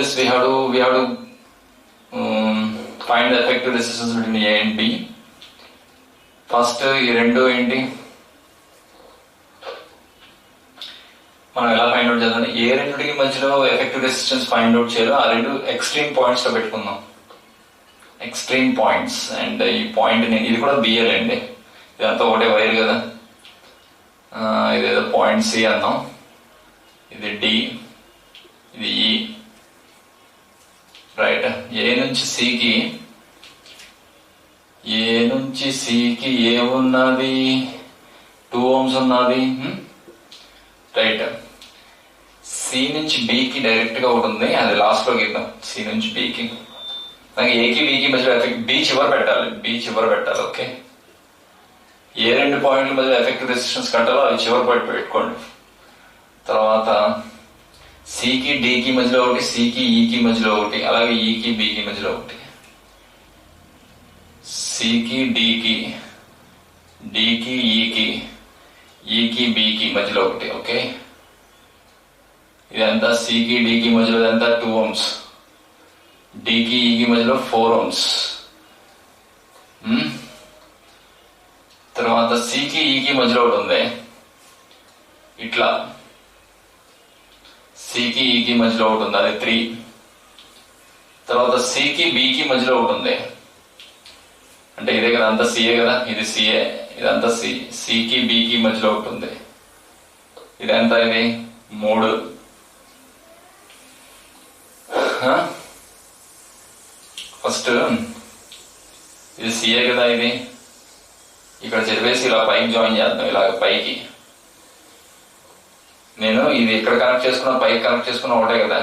this we have to find the effective resistance between A and B. First ఈ రెండు ఏంటి మనం ఎలా ఫైండ్ అవుట్ చేద్దాం? ఏ రెండుకి మధ్యలో ఎఫెక్టివ్ రెసిస్టెన్స్ ఫైండ్ అవుట్ చేయాలో ఆ రెండు ఎక్స్ట్రీమ్ పాయింట్స్ లో పెట్టుకుందాం. Extreme points. అండ్ ఈ పాయింట్ ఇది కూడా బిఎల్ అండి, ఇదంతా ఒకటే వైర్ కదా. ఇదేదో పాయింట్ సి అన్నాం, ఇది డి, ఇది ఈ. రైట్. ఏ నుంచి సికి ఏ ఉన్నది? 2 ohms ఉన్నది. రైట్. సి నుంచి బికి డైరెక్ట్ గా ఒకటి ఉంది, అది లాస్ట్ లో గీద్దాం. సి నుంచి బికి, నాకు ఏకి బికి మధ్యలో ఎఫెక్ట్ బి చివరి పెట్టాలి. ఓకే. ఏ రెండు పాయింట్ల మధ్యలో ఎఫెక్టివ్ రెసిస్టెన్స్ కట్టాలో అది చివరి పాయింట్ పెట్టుకోండి. తర్వాత సికి డికి మధ్యలో ఒకటి, సికి ఈకి మధ్యలో ఒకటి, అలాగే ఈకి బికి మధ్యలో ఒకటి, సికి డికి ఈకి బికి మధ్యలో ఒకటి. ఓకే. ఇదంతా సికి డికి మధ్యలో ఇదంతా 2 ohms, డికి ఈకి మధ్యలో 4 ohms. తర్వాత సికి ఈకి మధ్యలో ఒకటి ఉంది, ఇట్లా సికి ఈకి మధ్యలో ఒకటి ఉంది, అది 3. తర్వాత సికి బికి మధ్యలో ఒకటి ఉంది, అంటే ఇదే కదా, అంతా సిఏ కదా, ఇది సిఏ, ఇదంతా సి. సికి బికి మధ్యలో ఒకటి ఉంది, ఇదంతా ఇది 3. ఫస్ట్ ఇది సిఏ కదా, ఇది ఇక్కడ చెరిపేసి ఇలా పైకి జాయిన్ చేద్దాం. ఇలా పైకి నేను ఇది ఇక్కడ కనెక్ట్ చేసుకున్నా, పైకి కనెక్ట్ చేసుకున్నా ఒకటే కదా.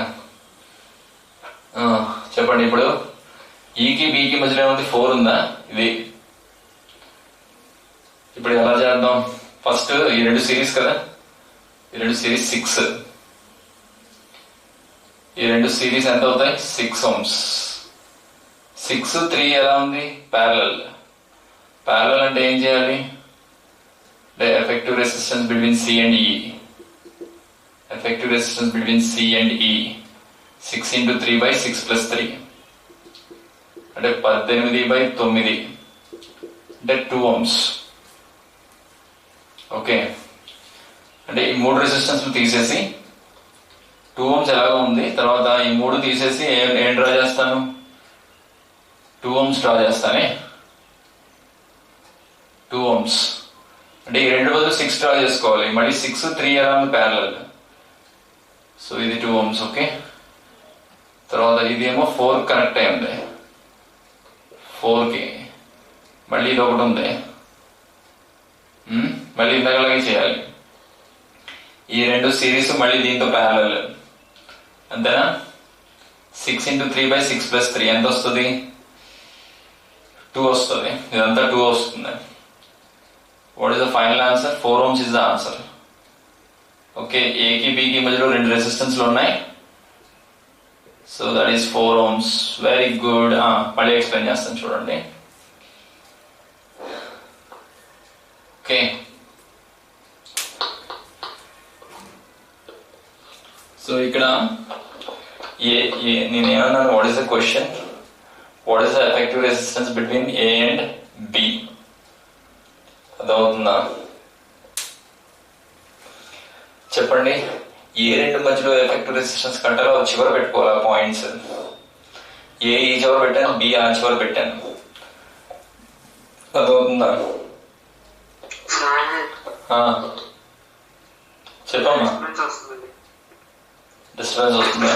చెప్పండి ఇప్పుడు, ఈకి బికి మధ్యలో ఏముంది? 4 ఉందా? ఇది ఇప్పుడు ఎలా చేద్దాం? ఫస్ట్ ఈ రెండు సిరీస్ కదా, ఈ రెండు సిరీస్ 6. ఈ రెండు సిరీస్ ఎంత అవుతాయి? 6 ohms. 6, 3 ఎలా ఉంది? ప్యారలల్ అంటే ఏం చేయాలి? అంటే effective resistance between C and E. Effective resistance between C and E 6 into 3 by 6 plus 3 అంటే 18/9 అంటే 2 ohms. ఓకే. అంటే ఈ 3 రెసిస్టెన్స్ తీసేసి 2 ohms ఎలాగో ఉంది, తర్వాత ఈ 3 తీసేసి ఏం డ్రా చేస్తాను? 2 ohms డ్రా చేస్తానే. 2 ohms అంటే ఈ రెండు బదులు 6 డ్రా చేసుకోవాలి. మళ్ళీ 6, 3 ఎలా ఉంది? ప్యారలల్. సో ఇది 2 ohms. ఓకే. తర్వాత ఇదేమో 4 కనెక్ట్ అయి ఉంది, 4కి. మళ్ళీ ఇది ఒకటి ఉంది, మళ్ళీ ఇంతకలాగే చేయాలి. ఈ రెండు సిరీస్ మళ్ళీ దీంతో ప్యారలల్, అంతేనా? 6 into 3 by 6 plus 3 ఎంత వస్తుంది? 2 వస్తుంది. ఇదంతా 2 వస్తుంది. What is the final answer? 4 ohms is the answer. Okay. ఏకి బికి మధ్యలో రెండు రెసిస్టెన్స్లు ఉన్నాయి, so that is 4 ohms. Very good. మళ్ళీ ఎక్స్ప్లెయిన్ చేస్తాను చూడండి. ఓకే. సో ఇక్కడ నేనేమన్నాను? What is the question? What is the effective resistance between A and B? అదవుతుందా? చెప్పండి. ఏ రెండు మధ్యలో ఎఫెక్టివ్ రెసిస్టెన్స్ కంటారో చివర పెట్టుకోవాలి పాయింట్స్. ఏ ఈ చివర పెట్టాను, బి ఆ చివర పెట్టాను. అదవుతుందా? చెప్పమ్మా. డిస్టర్బెన్స్ వస్తుందా?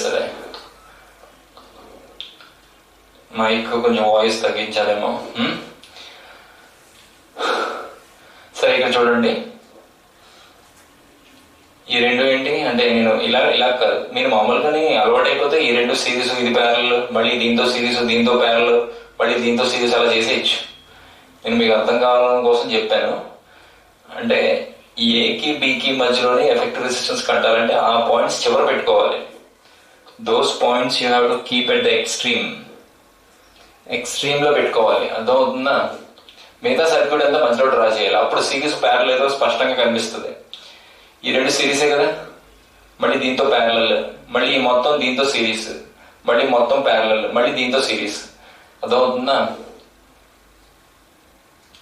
సరే. మైక్ కొంచెం వాయిస్ తగ్గించాలేమో. సరే, ఇక్కడ చూడండి. ఈ రెండు ఏంటి అంటే, నేను ఇలా కాదు, మీరు మామూలుగానే అలవాటు అయిపోతే ఈ రెండు సిరీస్, ఇది ప్యారల్, మళ్ళీ దీంతో సిరీస్, దీంతో ప్యారల్, మళ్ళీ దీంతో సిరీస్ అలా చేసేయచ్చు. నేను మీకు అర్థం కావాలని కోసం చెప్పాను. అంటే ఏకి బికి మధ్యలోనే ఎఫెక్టివ్ రెసిస్టెన్స్ కట్టాలంటే ఆ పాయింట్స్ చివర పెట్టుకోవాలి. Those points you have to keep at the extreme లో పెట్టుకోవాలి. అర్థమవుతుందా? మిగతా సర్క్యూట్ అంతా మధ్యలో డ్రా చేయాలి. అప్పుడు సిరీస్ ప్యారల్ ఏదో స్పష్టంగా కనిపిస్తుంది. ఈ రెండు సిరీసే కదా, మళ్ళీ దీంతో ప్యారలల్, మళ్ళీ ఈ మొత్తం దీంతో సిరీస్, మళ్ళీ మొత్తం ప్యారలల్, మళ్ళీ దీంతో సిరీస్. అదవుతుందా?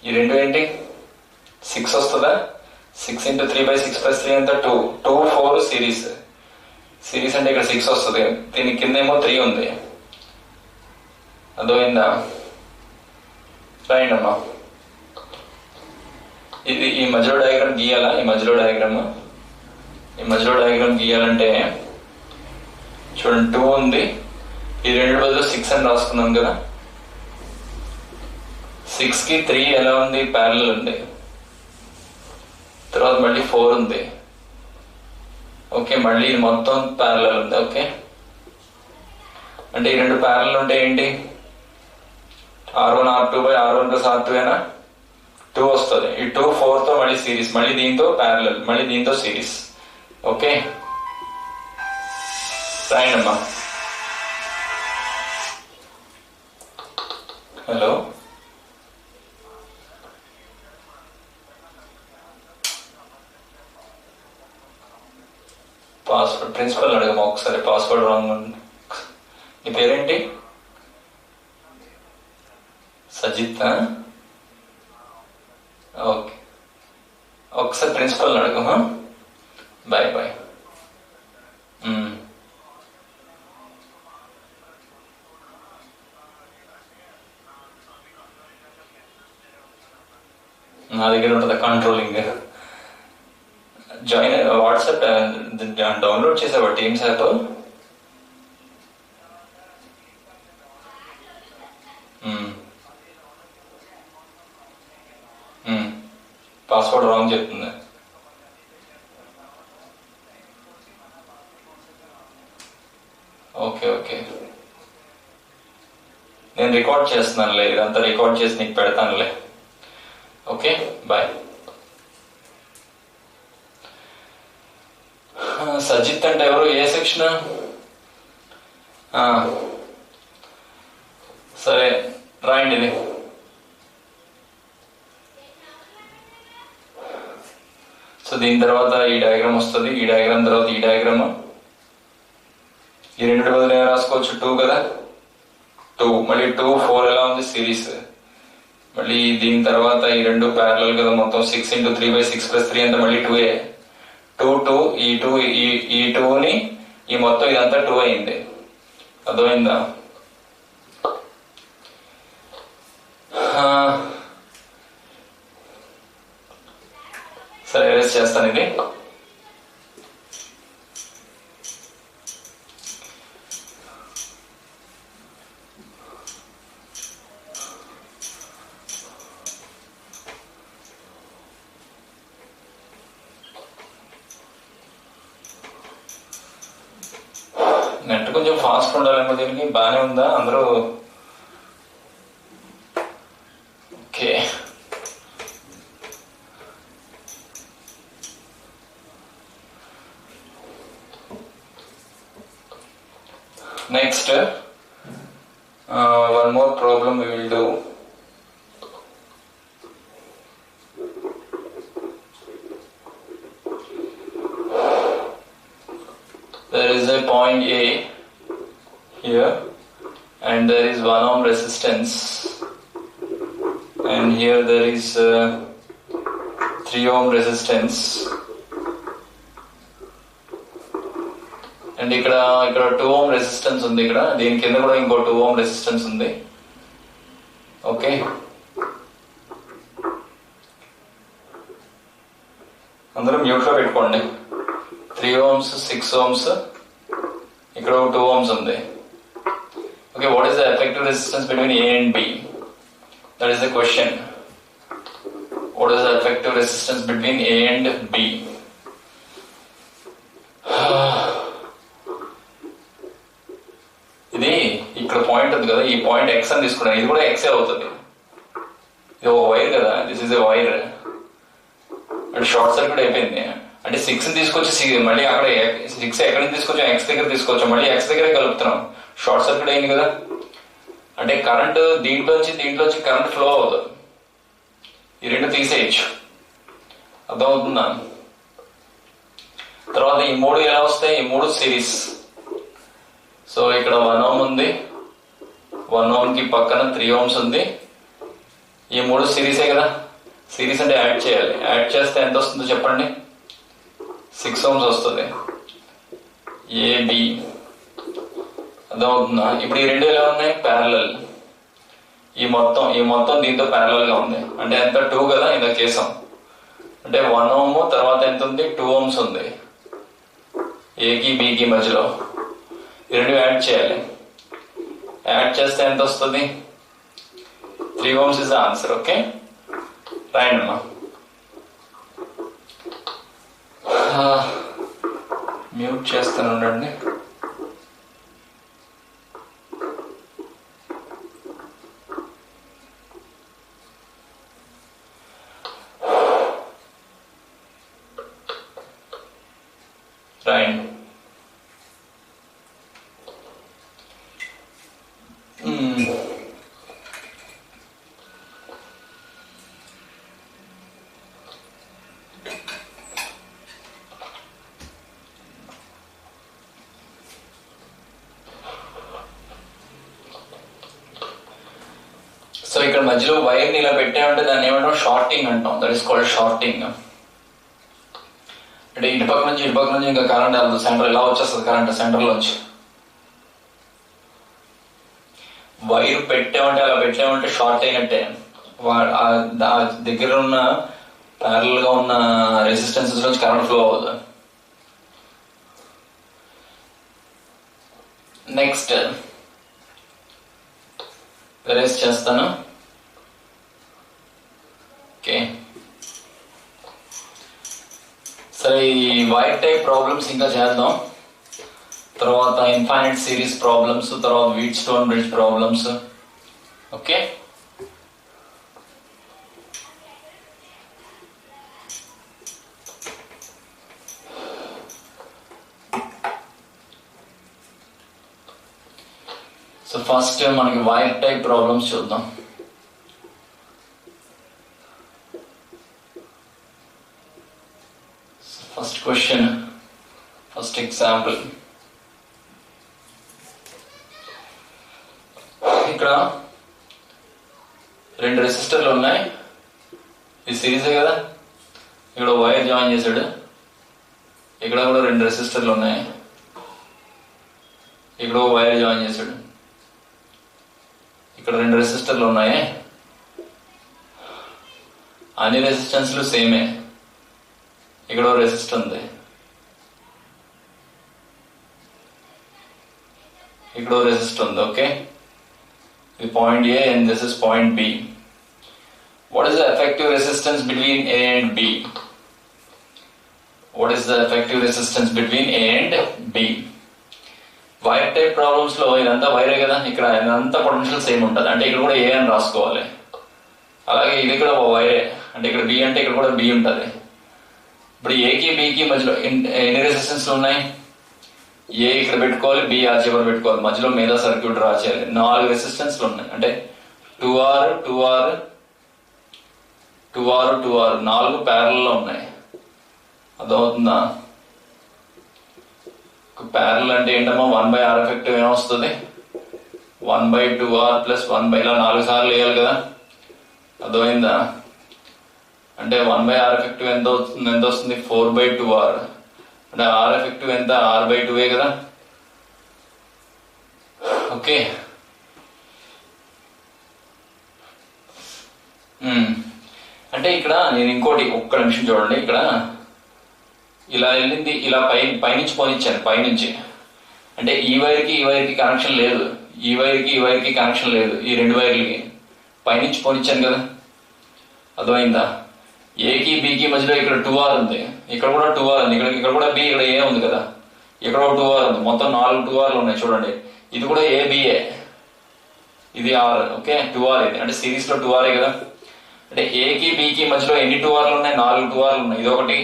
ఈ రెండు ఏంటి? 6 వస్తుందా? 6 × 3/6 + 3 ఎంత? 2. 2, 4 సిరీస్. సిరీస్ అంటే ఇక్కడ 6 వస్తుంది, దీని కింద ఏమో 3 ఉంది. అర్థమైందా? రాయండి అమ్మా. ఇది ఈ మధ్యలో డయాగ్రామ్ గీయాలా? ఈ మధ్యలో డయాగ్రామ్ గీయాలంటే చూడండి, 2 ఉంది, ఈ రెండు బదులు 6 అని రాసుకున్నాం కదా. 6 కి 3 ఎలా ఉంది? ప్యారలల్ ఉంది. తర్వాత మళ్ళీ 4 ఉంది. ఓకే, మళ్ళీ ఇది మొత్తం ప్యారలల్ ఉంది. ఓకే, అంటే ఈ రెండు ప్యారలల్ ఉంటే ఏంటి? R1 R2/R1 + R2 ఏనా? 2 వస్తుంది. ఈ 2, 4తో మళ్ళీ సిరీస్, మళ్ళీ దీంతో ప్యారలల్, మళ్ళీ దీంతో సిరీస్. ఓకే, రాయండమ్మా. హలో, పాస్వర్డ్ ప్రిన్సిపల్ అడగమ్మా ఒకసారి. పాస్వర్డ్ రాంగ్ ఉంది. నీ పేరేంటి? సజిత్. ఓకే, ఒకసారి ప్రిన్సిపల్ అడుగు. Bye bye. నా దగ్గర ఉంటుంది కంట్రోలింగ్. జాయిన్ వాట్సాప్ డౌన్లోడ్ చేసావా టీమ్స్ యాప్? పాస్వర్డ్ రాంగ్ చెప్తుంది. ఓకే ఓకే, నేను రికార్డ్ చేస్తున్నానులే, ఇదంతా రికార్డ్ చేసి నీకు పెడతానులే. Okay, bye. సజిత్ అంటే ఎవరు? ఏ సెక్షన్? సరే రాయండి ఇది. సో దీని తర్వాత ఈ డయాగ్రామ్ వస్తుంది, ఈ డయాగ్రామ్ తర్వాత ఈ డయాగ్రామ్. ఈ రెండు బదులు ఏం రాసుకోవచ్చు? 2 కదా. 2, మళ్ళీ 2, 4 ఎలా ఉంది? సిరీస్. మళ్ళీ దీని తర్వాత ఈ రెండు ప్యారలల్ కదా, మొత్తం 6 × 3/6 + 3 అంటే మళ్ళీ 2. 2, 2, ఈ 2, ఈ 2ని ఈ మొత్తం ఇదంతా 2 అయింది. అర్థమైందా? సరే ఎరేస్ చేస్తాను ఇది. నెట్ కొంచెం ఫాస్ట్ ఉండాలేమో దీనికి. బాగానే ఉందా అందరూ? Okay, next one more problem we will do. There is a point A here and there is 1 ohm resistance, and here there is 3 ohm resistance, and ఇక్కడ 2 ohm రెసిస్టెన్స్ ఉంది. ఇక్కడ దీని కింద కూడా ఇంకో 2 ohm రెసిస్టెన్స్ ఉంది. ఓకే, అందరూ mute లో పెట్టుకోండి. 3 ohms, 6 ohms, ఇక్కడ 2 ohms ఉంది. Okay, what is the effective resistance between A and B? That is the question. What is the effective resistance between A and B? ఇది ఇక్కడ పాయింట్ ఉంది కదా, ఈ పాయింట్ X అని తీసుకున్నాను. ఇది కూడా X అవుతుంది. ఇది ఒక వైర్ కదా, దిస్ ఇస్ ఏ వైర్. అంటే షార్ట్ సర్క్యూట్ అయిపోయింది. అంటే 6 తీసుకొచ్చి మళ్ళీ అక్కడ 6 ఎక్కడి నుంచి తీసుకొచ్చాం? X దగ్గర తీసుకొచ్చాం, మళ్ళీ X దగ్గరే కలుపుతున్నాం. షార్ట్ సర్క్యూట్ అయింది కదా. అంటే కరెంట్ దీంట్లోంచి కరెంట్ ఫ్లో అవుతుంది. ఈ రెండు తీసేయచ్చు. అర్థమవుతుందా? తర్వాత ఈ మూడు ఎలా వస్తాయి? ఈ మూడు సిరీస్. సో ఇక్కడ 1 ohm ఉంది, 1 ohm కి పక్కన 3 ohms ఉంది. ఈ మూడు సిరీసే కదా. సిరీస్ అంటే యాడ్ చేయాలి. యాడ్ చేస్తే ఎంత వస్తుందో చెప్పండి? 6 ohms వస్తుంది. ఏబి అర్థమవుతుందా? ఇప్పుడు ఈ రెండు ఎలా ఉన్నాయి? ప్యారలల్. ఈ మొత్తం దీంతో ప్యారలల్ గా ఉంది. అంటే ఎంత? 2 కదా ఇందాక చేసాం. అంటే 1 ohm తర్వాత ఎంత ఉంది? 2 ohms ఉంది ఏకి బికి మధ్యలో. ఈ రెండు యాడ్ చేయాలి. యాడ్ చేస్తే ఎంత వస్తుంది? 3 ohms is the answer. Okay, రాయండి అమ్మా. మ్యూట్ చేస్తాను ఉండండి. రాయండి. సో ఇక్కడ మధ్యలో వైర్ ని ఇలా పెట్టామంటే దాన్ని ఏమంటాం? షార్టింగ్ అంటాం. That is called shorting. అంటే ఇటుపక్క నుంచి ఇంకా కరెంట్ వెళ్ళదు. సెంటర్ ఇలా వచ్చేస్తుంది కరెంట్ సెంటర్ లోంచి. వైర్ పెట్టామంటే అలా పెట్టామంటే షార్ట్ అయినట్టే. దగ్గర ఉన్న ప్యారల్ గా ఉన్న రెసిస్టెన్సెస్ నుంచి కరెంట్ ఫ్లో అవ్వదు. నెక్స్ట్ ఎరేస్ చేస్తాను. ఓకే, సరే ఈ వైర్ టైప్ ప్రాబ్లమ్స్ ఇంకా చేద్దాం. తర్వాత ఇన్ఫైనైట్ సిరీస్ ప్రాబ్లమ్స్, తర్వాత wheat stone bridge problems. Okay, so first మనకి వైర్ టైప్ ప్రాబ్లమ్స్ చూద్దాం. First question, first example. ఇక్కడ 2 రెసిస్టర్లు ఉన్నాయి. ఇది సిరీసే కదా. ఇక్కడ వైర్ జాయిన్ చేశాడు. ఇక్కడ కూడా 2 రెసిస్టర్లు ఉన్నాయి. ఇక్కడ వైర్ జాయిన్ చేశాడు. ఇక్కడ 2 రెసిస్టర్లు ఉన్నాయి. అన్ని రెసిస్టెన్స్లు సేమే. ఇక్కడ రెసిస్టర్ ఉంది, ఇక్కడ రెసిస్టర్ ఉంది. ఓకే, ఇది point A and this is point B. What is the effective resistance between A and B? What is the effective resistance between A and B? Wire type problems లో ఇదంతా వైరే కదా. ఇక్కడ ఇదంతా potential same ఉంటుంది. అంటే ఇక్కడ కూడా ఏ అని రాసుకోవాలి. అలాగే ఇది కూడా వైరే. అంటే ఇక్కడ బి అంటే ఇక్కడ కూడా బి ఉంటుంది. ఇప్పుడు ఏకి బికి మధ్యలో ఎన్ని రెసిస్టెన్స్ ఉన్నాయి? ఏ ఇక్కడ పెట్టుకోవాలి, బి ఆ చివరి పెట్టుకోవాలి. మధ్యలో మీద సర్క్యూట్ డ్రా చేయాలి. 4 రెసిస్టెన్స్లు ఉన్నాయి. అంటే 2R 2R 2R 2R 4 parallel లో ఉన్నాయి. అర్థమవుతుందా? ప్యారల్ అంటే ఏంటమ్మా? 1/R ఎఫెక్టివ్ ఏమొస్తుంది? 1/2R ప్లస్ 1 ఇలా 4 సార్లు వేయాలి కదా. అర్థమైందా? అంటే 1/R ఎఫెక్టివ్ ఎంత వస్తుంది? 4/2R. అంటే R ఎఫెక్టివ్ ఎంత? R/2 కదా. ఓకే, అంటే ఇక్కడ నేను ఇంకోటి ఒక్క నిమిషం చూడండి. ఇక్కడ ఇలా వెళ్ళింది, ఇలా పైనుంచి పోనిచ్చాను. పైనుంచి అంటే ఈ వైర్కి కనెక్షన్ లేదు. ఈ వైర్కి కనెక్షన్ లేదు. ఈ 2 వైర్లకి పైనుంచి పోనిచ్చాను కదా. అర్థమైందా? ఏకి బికి మధ్యలో ఇక్కడ 2R ఉంది. ఇక్కడ కూడా 2R ఉంది. ఇక్కడ కూడా బి, ఇక్కడ ఏ ఉంది కదా. ఇక్కడ 2R ఉంది. మొత్తం 4 2Rలు ఉన్నాయి చూడండి. ఇది కూడా ఏబిఏ, ఇది ఆర్. ఓకే, 2R ఇది. అంటే సిరీస్ లో 2Rఏ కదా. అంటే ఏకి బికి మధ్యలో ఎన్ని 2Rలు ఉన్నాయి? 4 2Rలు ఉన్నాయి.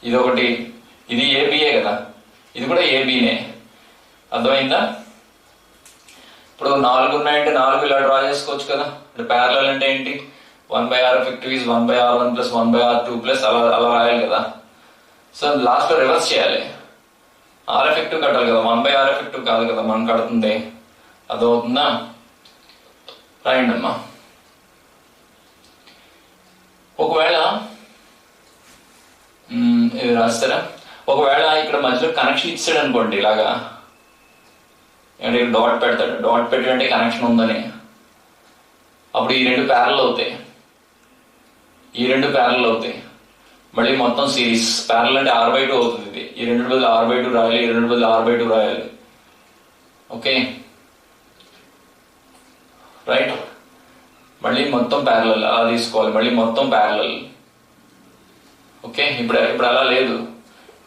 ఇదొకటి, ఇది ఏబిఏ కదా. ఇది కూడా ఏబినే. అర్థమైందా? ఇప్పుడు 4 ఉన్నాయంటే 4 ఇలా డ్రా చేసుకోవచ్చు కదా. అంటే ప్యారలల్ అంటే ఏంటి? 1/r effective is 1/r1 plus 1/r2 plus అలా అలా రాయాలి కదా. సో లాస్ట్ లో రివర్స్ చేయాలి. ఆర్ ఎఫెక్టివ్ కట్టాలి కదా, 1/r ఎఫెక్టివ్ కాదు కదా మనం కడుతుంది. అదవుతుందా? రాయండి అమ్మా. ఒకవేళ ఇది రాస్తారా, ఒకవేళ ఇక్కడ మధ్యలో కనెక్షన్ ఇచ్చాడు అనుకోండి ఇలాగా, అంటే ఇక్కడ డాట్ పెడతాడు, డాట్ పెట్టాడంటే కనెక్షన్ ఉందని, అప్పుడు ఈ రెండు ప్యారల్ అవుతాయి, ఈ రెండు ప్యారల్ అవుతాయి. మళ్ళీ మొత్తం సిరీస్ ప్యారల్ అంటే r/2 అవుతుంది. ఇది ఈ రెండు బదులు r/2 రాయాలి, ఈ రెండు బదులు r/2 రాయాలి. Okay right. మళ్ళీ మొత్తం ప్యారలల్ అలా తీసుకోవాలి, మళ్ళీ మొత్తం ప్యారలల్. ఓకే ఇప్పుడు అలా లేదు.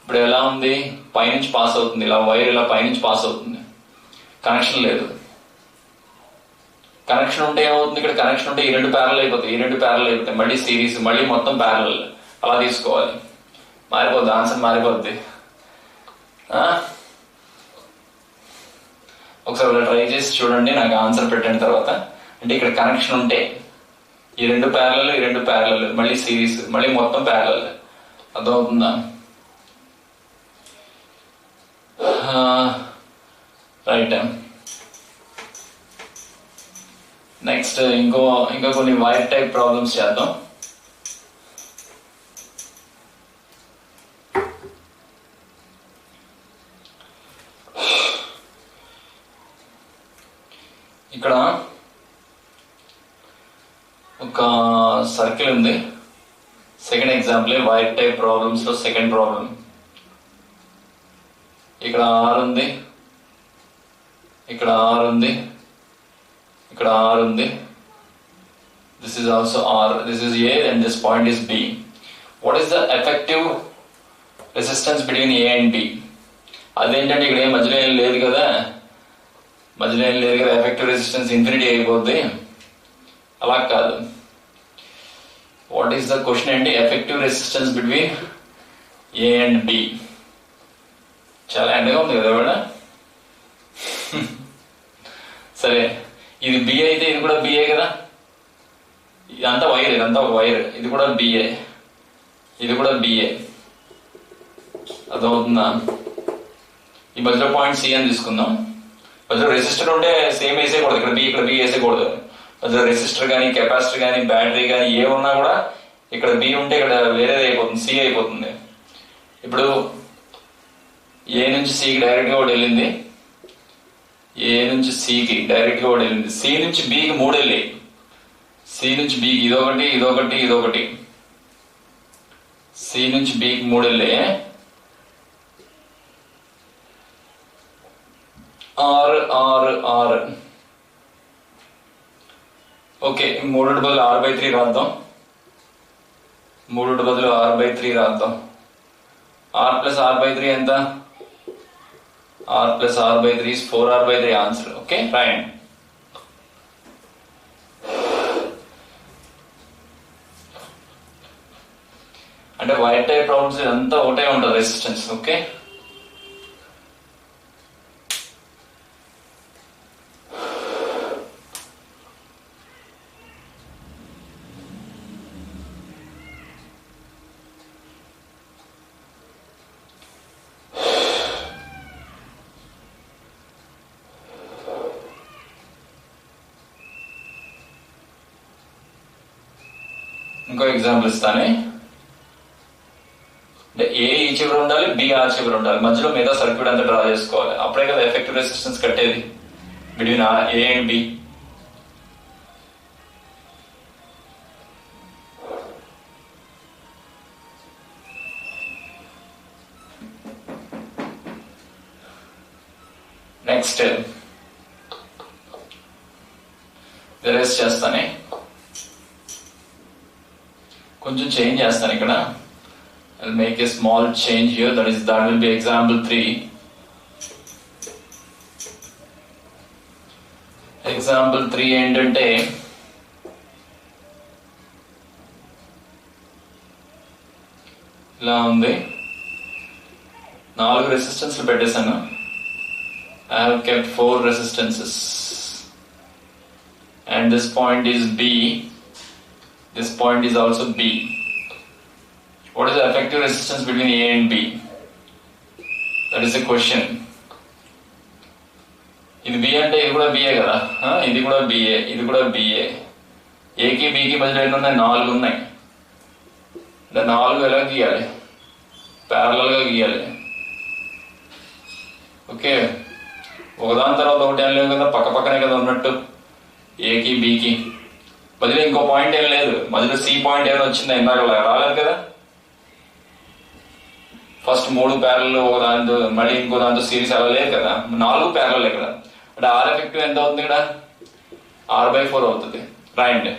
ఇప్పుడు ఎలా ఉంది, పైనుంచి పాస్ అవుతుంది, ఇలా వైర్ ఇలా పైనుంచి పాస్ అవుతుంది, కనెక్షన్ లేదు. కనెక్షన్ ఉంటే ఏమవుతుంది, ఇక్కడ కనెక్షన్ ఉంటే ఈ రెండు ప్యారల్ అయిపోతాయి, ఈ రెండు ప్యారల్ అయిపోతాయి, మళ్ళీ సిరీస్, మళ్ళీ మొత్తం ప్యారలల్ అలా తీసుకోవాలి. మారిపోద్ది, ఆన్సర్ మారిపోద్ది. ఒకసారి ట్రై చేసి చూడండి, నాకు ఆన్సర్ పెట్టిన తర్వాత. అంటే ఇక్కడ కనెక్షన్ ఉంటే ఈ రెండు ప్యారలల్, ఈ రెండు ప్యారలల్, మళ్ళీ సిరీస్, మళ్ళీ మొత్తం ప్యారలల్. అర్థమవుతుందా? రైట్. నెక్స్ట్ ఇంకా కొన్ని వైర్ టైప్ ప్రాబ్లమ్స్ చేద్దాం. ఇక్కడ ఒక సర్కిల్ ఉంది. Second example wire type problems లో సెకండ్ ప్రాబ్లం. ఇక్కడ ఆర్ ఉంది, ఇక్కడ ఆర్ ఉంది, ఇక్కడ ఆర్ ఉంది. This is also R, this is A and this point is B. What is the effective resistance between A and B? అదేంటంటే ఇక్కడ ఏం మధ్యలో ఏం లేదు కదా, మధ్యలో ఏం లేదు కదా, ఎఫెక్టివ్ రెసిస్టెన్స్ ఇన్ఫినిటీ అయిపోద్ది. అలా కాదు. వాట్ ఈస్ ద క్వశ్చన్ అండి? Effective resistance between A and B. చాలా ఎండగా ఉంది కదా ఇవాళ. సరే, ఇది బి అయితే ఇది కూడా బిఏ కదా, ఇదంతా వైర్, ఇదంతా ఒక వైర్, ఇది కూడా బిఏ, ఇది కూడా బిఏ. అర్థమవుతుందా? ఈ మధ్యలో పాయింట్ సి అని తీసుకుందాం. మధ్యలో రెసిస్టర్ ఉంటే సేమ్ వేసేయకూడదు, ఇక్కడ బి వేసేయకూడదు. మధ్యలో రెసిస్టర్ కానీ, కెపాసిటర్ కానీ, బ్యాటరీ కానీ ఏ ఉన్నా కూడా ఇక్కడ బి ఉంటే ఇక్కడ వేరేది అయిపోతుంది, సి అయిపోతుంది. ఇప్పుడు ఏ నుంచి సికి డైరెక్ట్ గా ఒకటి వెళ్ళింది, ఏ నుంచి సికి డైరెక్ట్ గా ఒకటి వెళ్ళింది, సి నుంచి బికి 3 వెళ్ళాయి, సి నుంచి బికి ఇదొకటి, ఇదొకటి, ఇదొకటి, సి నుంచి బికి 3 వెళ్ళాయి. ఆర్ ఓకే, 3 బదులు r/3 రాద్దాం, 3 బదులు r/3 రాద్దాం. r ప్లస్ r/3 ఎంత? r plus r/3 is 4r/3 answer. Okay రాయండి. అంటే వైర్ టైప్ ప్రాబ్లమ్స్ అంతా ఒకటే ఉంటుంది రెసిస్టెన్స్. ఓకే, ఇంకో ఎగ్జాంపుల్ ఇస్తాను. అంటే ఏ ఈ చివరి ఉండాలి, బి ఆ చివరి ఉండాలి, మధ్యలో మీద సర్క్యూట్ అంతా డ్రా చేసుకోవాలి. అప్పుడే కదా ఎఫెక్టివ్ రెసిస్టెన్స్ కట్టేది between A and B. Next reverse చేస్తానే, కొంచెం చేంజ్ చేస్తాను ఇక్కడ. I'll make a small change here. That will be example 3. Example 3 ఏంటంటే ఇలా ఉంది. 4 రెసిస్టెన్స్ పెట్టేశాను. I have kept 4 resistances and this point is B. This point is also B. What is the effective resistance between A and B? That is the question. ఇది B అంటే ఇది కూడా BA కదా, ఇది కూడా BA, ఇది కూడా BA. A కి B కి మధ్యలో ఎన్ని ఉన్నాయి? 4 ఉన్నాయి. అంటే 4 ఎలా గీయాలి? ప్యారలల్ గా గీయాలి. ఓకే, ఒకదాని తర్వాత ఒకటి ఏం లేదు కదా, పక్క పక్కనే కదా ఉన్నట్టు. ఏకి బికి మధ్యలో ఇంకో పాయింట్ ఏం లేదు, మధ్యలో సి పాయింట్ ఏమైనా వచ్చిందా? ఇందాక రాలేదు కదా. ఫస్ట్ 3 ప్యారల్ ఒక దాంతో మళ్ళీ ఇంకో దాంతో సిరీస్ అలా లేదు కదా, 4 ప్యారలే కదా. అంటే ఆర్ ఎఫెక్టివ్ ఎంత అవుతుంది ఇక్కడ? R/4 అవుతుంది. రాయండి.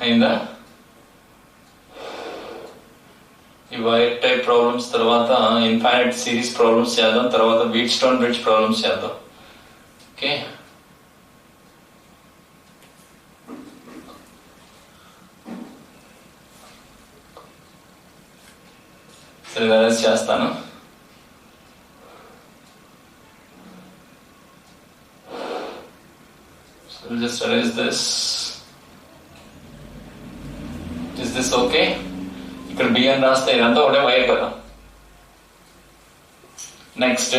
అయిందా? ఈ వైర్ టైప్ ప్రాబ్లమ్స్ తర్వాత ఇన్ఫైనైట్ సిరీస్ ప్రాబ్లమ్స్ చేద్దాం, తర్వాత వీట్ స్టోన్ బ్రిడ్జ్ ప్రాబ్లమ్స్ చేద్దాం. ఓకే, సరే అరెస్ట్ చేస్తాను. So we'll just erase this. Is this okay? ఇక్కడ B అని రాస్తే ఇదంతా ఒకటే వైర్ కదా. Next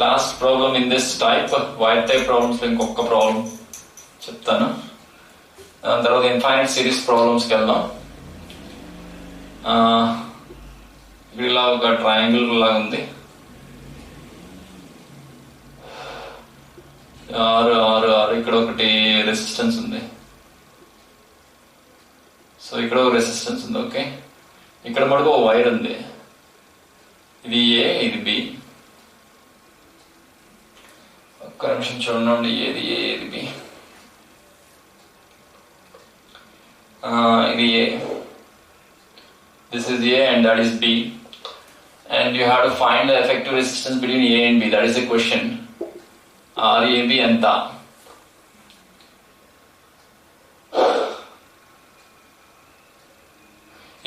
last problem in this type wire type problems లో ఇంకొక ప్రాబ్లం చెప్తాను. దాని తర్వాత ఇన్ఫైనైట్ సిరీస్ ప్రాబ్లమ్స్కి వెళ్దాం. ఇక్కడ ఇలా ఒక ట్రయాంగిల్ లాగా ఉంది. 6 ఇక్కడ ఒకటి రెసిస్టెన్స్ ఉంది. సో ఇక్కడ ఒక రెసిస్టెన్స్ ఉంది. ఓకే, ఇక్కడ మటుకు ఒక వైర్ ఉంది. ఇది ఏ, ఇది బి. ఒక్క నిమిషం చూడండి, ఏది ఏ, ఏది బి. ఇది A, this is A and that is B. And you have to find the effective resistance between A and B. That is the question. RAB ఎంత?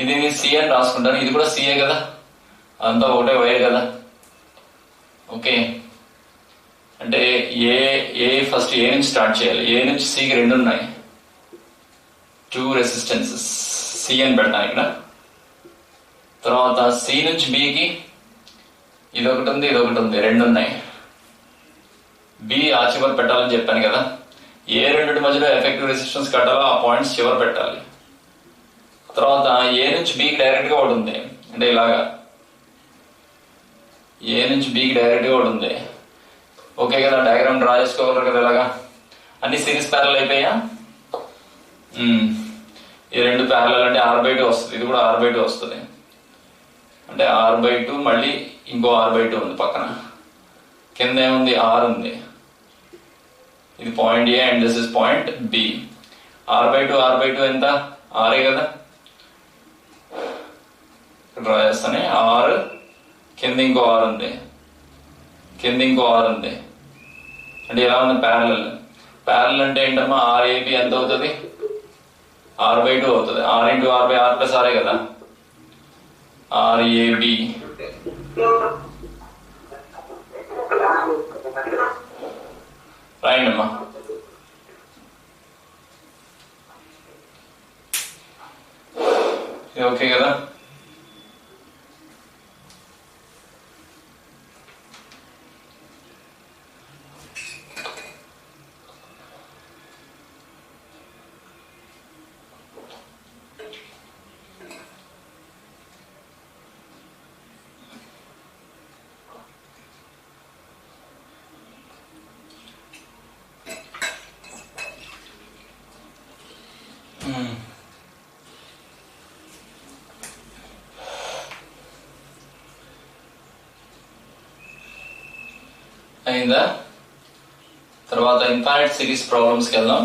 ఇది నేను సి అని రాసుకుంటాను, ఇది కూడా సిఏ కదా, అంతా ఒకటే వైర్ కదా. ఓకే, అంటే ఏ ఫస్ట్ ఏ నుంచి స్టార్ట్ చేయాలి. ఏ నుంచి సికి 2 ఉన్నాయి, 2 రెసిస్టెన్సెస్. సి అని పెడతాను ఇక్కడ. తర్వాత సి నుంచి బికి ఇదొకటి ఉంది, ఇదొకటి ఉంది, 2 ఉన్నాయి. బి ఆ చివరి పెట్టాలని చెప్పాను కదా. ఏ రెండింటి మధ్యలో ఎఫెక్టివ్ రెసిస్టెన్స్ కట్టాలో ఆ పాయింట్స్ చివరి పెట్టాలి. తర్వాత ఏ నుంచి బికి డైరెక్ట్ గా ఒకటి ఉంది, అంటే ఇలాగా ఏ నుంచి బికి డైరెక్ట్ గా ఒకటి ఉంది. ఓకే కదా, డయాగ్రామ్ డ్రా చేసుకోగలరు కదా. ఇలాగా అన్ని సిరీస్ ప్యారల్ అయిపోయా. ఈ 2 ప్యారల్ అంటే R/2 వస్తుంది, ఇది కూడా R/2 వస్తుంది. అంటే R/2 మళ్ళీ ఇంకో R/2 ఉంది పక్కన. కింద ఏముంది? R ఉంది. ఇది point A and this is point B. R/2 ఎంత? ఆరే కదా. డ్రా చేస్తానే. R కింద ఇంకో R ఉంది, కింద ఇంకో R ఉంది. అంటే ఎలా ఉంది? ప్యారలల్. ప్యారలల్ అంటే ఏంటమ్మా? RAB ఎంత అవుతుంది? R/2 అవుతుంది. R × R/R + R కదా. RAB రాయండి అమ్మా. ఇది ఓకే కదా. అయిందా? తర్వాత ఇన్ఫైనైట్ సిరీస్ ప్రాబ్లమ్స్కి వెళ్దాం.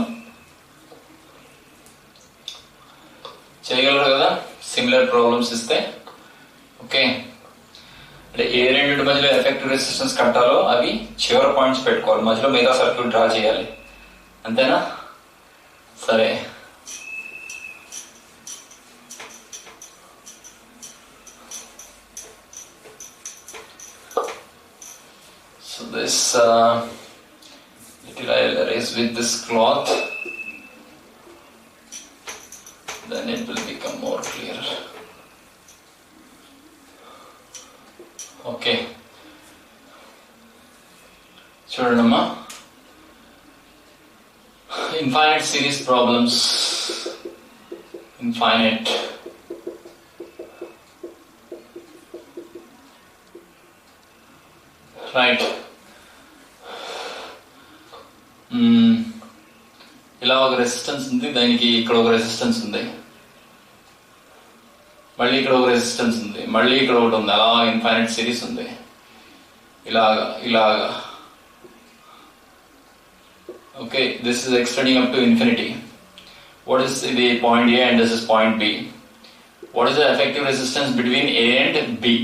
చేయగలరు కదా సిమిలర్ ప్రాబ్లమ్స్ ఇస్తే. ఓకే, అంటే ఏ రెండింటి మధ్యలో ఎఫెక్టివ్ రెసిస్టెన్స్ కట్టాలో అవి చివరి పాయింట్స్ పెట్టుకోవాలి, మధ్యలో మిగతా సర్క్యూట్ డ్రా చేయాలి, అంతేనా? సరే, so this little I'll erase with this cloth, then it will become more clear. Okay, చూడండమ్మా, infinite series problems, infinite right. ఇలా ఒక రెసిస్టెన్స్ ఉంది, దానికి ఇక్కడ ఒక రెసిస్టెన్స్ ఉంది, మళ్ళీ ఇక్కడ ఒక రెసిస్టెన్స్ ఉంది, మళ్ళీ ఇక్కడ ఒకటి ఉంది, అలా ఇన్ఫైనైట్ సిరీస్ ఉంది, ఇలాగా ఇలాగా. Okay, this is extending up to infinity. What is the point A and this is point B. What is the effective resistance between A and B?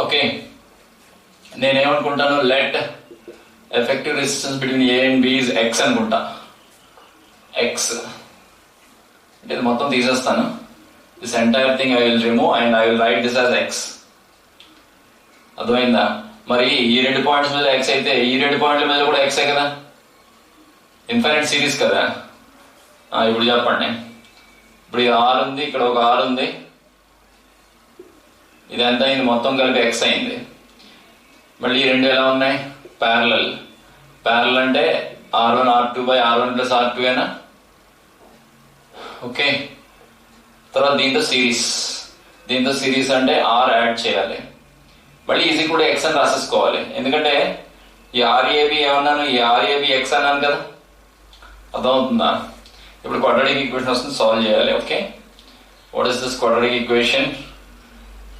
Okay, నేనేమనుకుంటాను, let effective resistance between A and B is X అనుకుంటా. X అంటే ఇది మొత్తం తీసేస్తాను, this entire thing I will remove and I will write this as X. అర్థమైందా? మరి ఈ రెండు పాయింట్స్ మీద ఎక్స్ అయితే ఈ రెండు పాయింట్ల మీద కూడా ఎక్సే కదా, ఇన్ఫైనైట్ సిరీస్ కదా. ఇప్పుడు చెప్పండి, ఇప్పుడు ఇది ఆర్ ఉంది, ఇక్కడ ఒక ఆర్ ఉంది, ఇది ఎంత అయింది? మొత్తం కలిపి ఎక్స్ అయింది. మళ్ళీ ఈ రెండు ఎలా ఉన్నాయి? ప్యారలల్. ప్యారలల్ అంటే R1 R2 by R1 plus R2 ఏనా? ఓకే, తర్వాత దీంతో సిరీస్, దీంతో సిరీస్ అంటే ఆర్ యాడ్ చేయాలి, మళ్ళీ ఈజీ కూడా ఎక్స్ అని రాసేసుకోవాలి, ఎందుకంటే ఈ ఆర్ఏబి ఏమన్నాను, ఈ ఆర్ఏబి ఎక్స్ అన్నాను కదా. అర్థమవుతుందా? ఇప్పుడు క్వాడ్రాటిక్ ఈక్వేషన్ వస్తుంది, సాల్వ్ చేయాలి. Okay, what is this quadratic equation?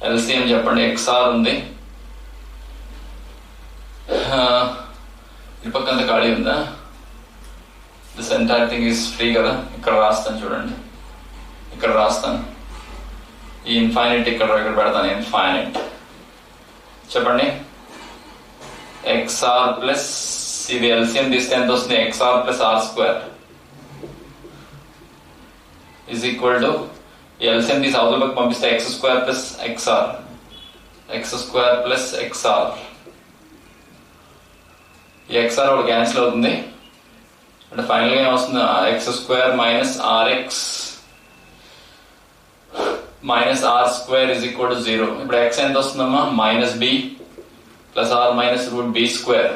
LCM చెప్పండి. ఎక్స్ఆర్ ఉంది, ఈ పక్క అంతా ఖాళీ ఉందా? This entire thing is free కదా. ఇక్కడ రాస్తాను చూడండి, ఇక్కడ రాస్తాను, ఈ ఇన్ఫైనైట్ ఇక్కడ పెడతాను, ఇన్ఫైనైట్. చెప్పండి, ఎక్స్ఆర్ ప్లస్ ఇది ఎల్సిఎం తీస్తే ఎంత వస్తుంది? XR plus R square is equal to LCM తీసి అవతల పక్క పంపిస్తే X square plus XR, X square plus XR. ఈ ఎక్స్ఆర్ ఒకటి క్యాన్సిల్ అవుతుంది, అంటే ఫైనల్ గా ఏమొస్తుంది? X square minus RX minus R square is equal to 0. ఇప్పుడు ఎక్స్ ఎంత వస్తుందమ్మా? Minus B plus R minus root B square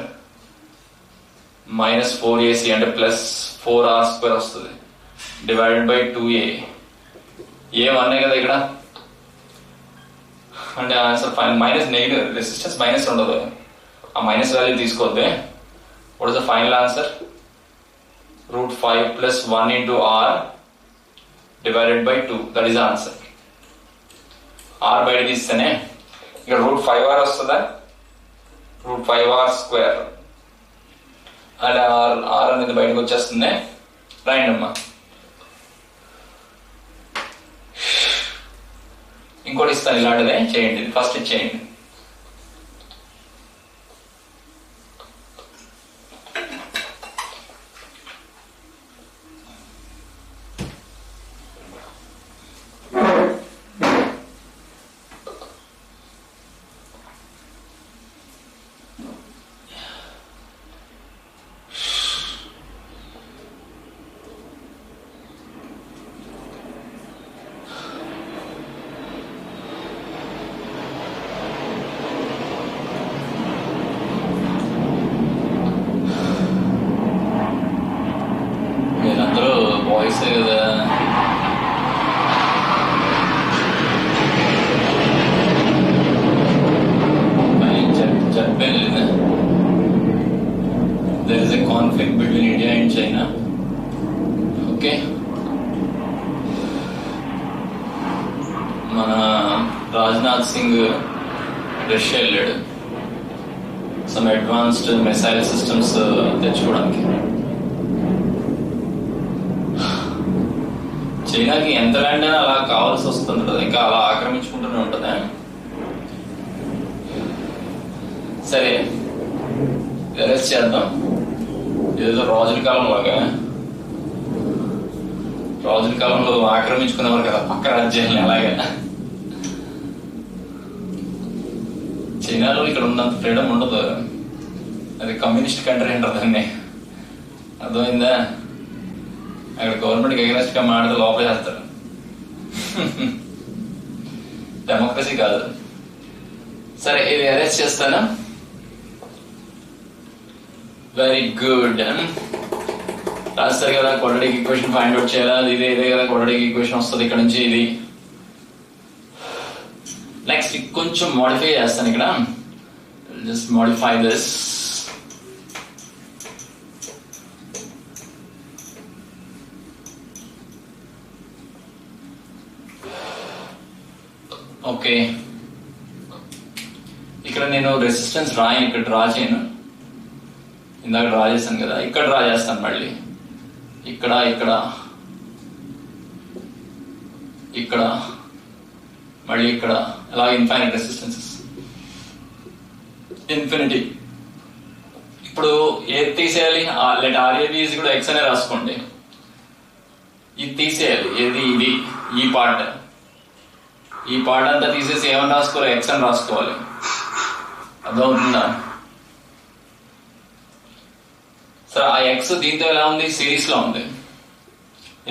minus 4ac అంటే ప్లస్ 4r స్క్వేర్ వస్తుంది, డివైడెడ్ బై 2a. ఏ వన్నే కదా ఇక్కడ, అంటే answer final. Minus negative resistance minus ఉండదు, ఆ మైనస్ వాల్యూ తీసుకోవద్దే. What is the final answer? √5 plus 1 into r divided by 2, that is answer. R బయట తీస్తేనే ఇక్కడ √5r వస్తుందా? √5r స్క్వేర్ అంటే ఆర్ అనేది బయటకు వచ్చేస్తుంది. రైట్ అమ్మా. ఇంకోటి ఇస్తాను, ఇలాంటిదే చేయండి, ఫస్ట్ ఇచ్చేయండి. There is a conflict between India and China. Okay. మన రాజ్నాథ్ సింగ్ రష్యా వెళ్ళాడు సమ్ అడ్వాన్స్డ్ మిసైల్ సిస్టమ్స్ తెచ్చుకోవడానికి. చైనాకి ఎంత ల్యాండ్ అయినా అలా కావాల్సి వస్తుంది కదా, ఇంకా అలా ఆక్రమించుకుంటూనే ఉంటుంది. సరే అరెస్ట్ చేద్దాం. ఏదో రాజుల కాలంలాగా, రాజుల కాలంలో ఆక్రమించుకునేవారు కదా పక్క రాజ్యాన్ని. అలాగే చైనాలో ఇక్కడ ఉన్నంత ఫ్రీడమ్ ఉండదు. అది కమ్యూనిస్ట్ కంట్రీ అంటారు దాన్ని. అర్థమైందా? అక్కడ గవర్నమెంట్కి అగెనెస్ట్ గా మాడితే లోపలేస్తారు. డెమోక్రసీ కాదు. సరే ఇది అరెస్ట్ చేస్తానా? Very good. రాస్తారు కదా క్వాడ్రాటిక్ ఈక్వేషన్ ఫైండ్ అవుట్ చేయాలా. ఇదే కదా క్వాడ్రాటిక్ ఈక్వేషన్ వస్తుంది ఇక్కడ నుంచి. ఇది నెక్స్ట్ కొంచెం మోడిఫై చేస్తాను ఇక్కడ. Just modify this. ఓకే, ఇక్కడ నేను రెసిస్టెన్స్ రాయను, ఇక్కడ డ్రా చేయను. ఇందాక డ్రా చేశాను కదా, ఇక్కడ డ్రా చేస్తాను. మళ్ళీ ఇక్కడ ఇక్కడ ఇక్కడ మళ్ళీ ఇక్కడ, అలా ఇన్ఫైనైట్ రెసిస్టెన్సెస్, ఇన్ఫినిటీ. ఇప్పుడు ఏది తీసేయాలి? లెట్ ఆర్ఏబి కూడా ఎక్స్ అనే రాసుకోండి. ఇది తీసేయాలి. ఏది? ఇది. ఈ పార్ట్ అంతా తీసేసి ఏమని రాసుకోవాలి? ఎక్స్ అని రాసుకోవాలి. అర్థమవుతుందా? సరే, ఆ ఎక్స్ దీంతో ఎలా ఉంది? సిరీస్ లో ఉంది.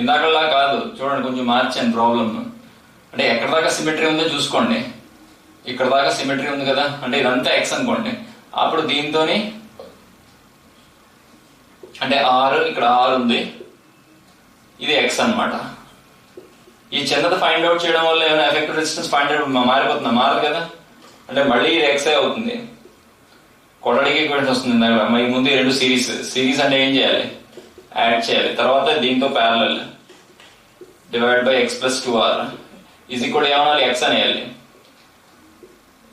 ఇందాకలా కాదు, చూడండి కొంచెం మార్చాను ప్రాబ్లమ్. అంటే ఎక్కడ దాకా సిమెట్రీ ఉందో చూసుకోండి. ఇక్కడ దాకా సిమెట్రీ ఉంది కదా, అంటే ఇదంతా ఎక్స్ అనుకోండి. అప్పుడు దీంతోని అంటే ఆర్, ఇక్కడ ఆర్ ఉంది, ఇది ఎక్స్ అన్నమాట. ఈ చిన్నది ఫైండ్ అవుట్ చేయడం వల్ల ఏమైనా ఎఫెక్టివ్ రెసిస్టెన్స్ ఫైండ్ అవుట్ మారిపోతుందా? మారదు కదా. అంటే మళ్ళీ ఇది ఎక్స్ అవుతుంది. క్వాడ్రాటిక్ ఈక్వేషన్ వస్తుంది. మరి ముందు రెండు సిరీస్ అంటే ఏం చేయాలి? యాడ్ చేయాలి. తర్వాత దీంతో parallel divide by X plus 2r is equal ఏమనాలి? ఎక్స్ అనేయాలి.